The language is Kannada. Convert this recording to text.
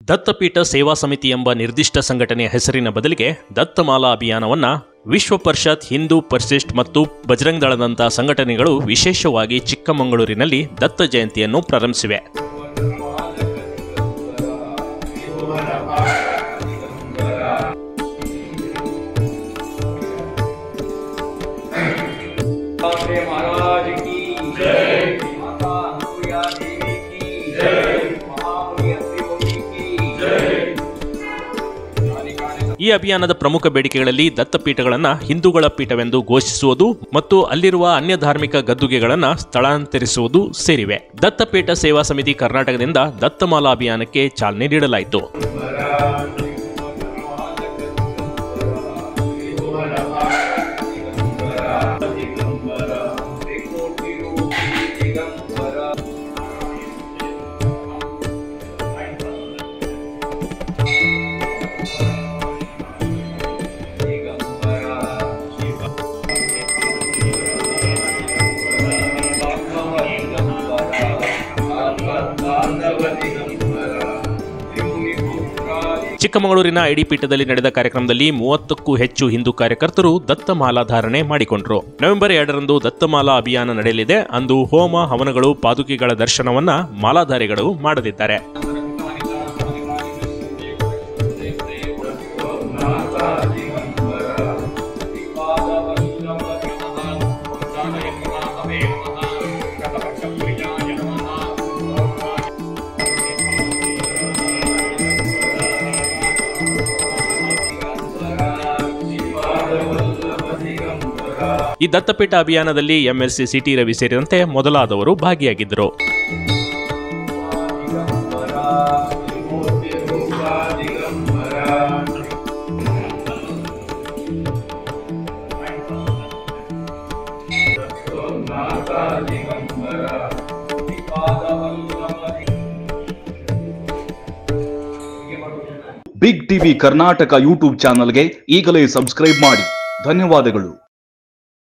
ದತ್ತಪೀಠ ಸೇವಾ ಸಮಿತಿ ಎಂಬ ನಿರ್ದಿಷ್ಟ ಸಂಘಟನೆಯ ಹೆಸರಿನ ಬದಲಿಗೆ ದತ್ತಮಾಲಾ ಅಭಿಯಾನವನ್ನು ವಿಶ್ವ ಪರಿಷತ್, ಹಿಂದೂ ಪರಿಶಿಷ್ಟ್ ಮತ್ತು ಬಜರಂಗ್ ದಳದಂತಹ ಸಂಘಟನೆಗಳು ವಿಶೇಷವಾಗಿ ಚಿಕ್ಕಮಗಳೂರಿನಲ್ಲಿ ದತ್ತ ಜಯಂತಿಯನ್ನು ಪ್ರಾರಂಭಿಸಿವೆ. ಈ ಅಭಿಯಾನದ ಪ್ರಮುಖ ಬೇಡಿಕೆಗಳಲ್ಲಿ ದತ್ತಪೀಠಗಳನ್ನು ಹಿಂದೂಗಳ ಪೀಠವೆಂದು ಘೋಷಿಸುವುದು ಮತ್ತು ಅಲ್ಲಿರುವ ಅನ್ಯ ಧಾರ್ಮಿಕ ಗದ್ದುಗೆಗಳನ್ನು ಸ್ಥಳಾಂತರಿಸುವುದು ಸೇರಿವೆ. ದತ್ತಪೀಠ ಸೇವಾ ಸಮಿತಿ ಕರ್ನಾಟಕದಿಂದ ದತ್ತಮಾಲಾ ಅಭಿಯಾನಕ್ಕೆ ಚಾಲನೆ ನೀಡಲಾಯಿತು. ಚಿಕ್ಕಮಗಳೂರಿನ ಐಡಿ ಪೀಠದಲ್ಲಿ ನಡೆದ ಕಾರ್ಯಕ್ರಮದಲ್ಲಿ 30ಕ್ಕೂ ಹೆಚ್ಚು ಹಿಂದೂ ಕಾರ್ಯಕರ್ತರು ದತ್ತಮಾಲಾ ಧಾರಣೆ ಮಾಡಿಕೊಂಡರು. ನವೆಂಬರ್ 2ರಂದು ದತ್ತಮಾಲಾ ಅಭಿಯಾನ ನಡೆಯಲಿದೆ. ಅಂದು ಹೋಮ, ಹವನಗಳು, ಪಾದುಕೆಗಳ ದರ್ಶನವನ್ನ ಮಾಲಾಧಾರಿಗಳು ಮಾಡಲಿದ್ದಾರೆ. ಈ ದತ್ತಪೀಠ ಅಭಿಯಾನದಲ್ಲಿ ಎಂಎಲ್ಸಿ ಸಿಟಿ ರವಿ ಸೇರಿದಂತೆ ಮೊದಲಾದವರು ಭಾಗಿಯಾಗಿದ್ದರು. ಬಿಗ್ ಟಿವಿ ಕರ್ನಾಟಕ ಯೂಟ್ಯೂಬ್ ಚಾನಲ್ಗೆ ಈಗಲೇ ಸಬ್ಸ್ಕ್ರೈಬ್ ಮಾಡಿ. ಧನ್ಯವಾದಗಳು.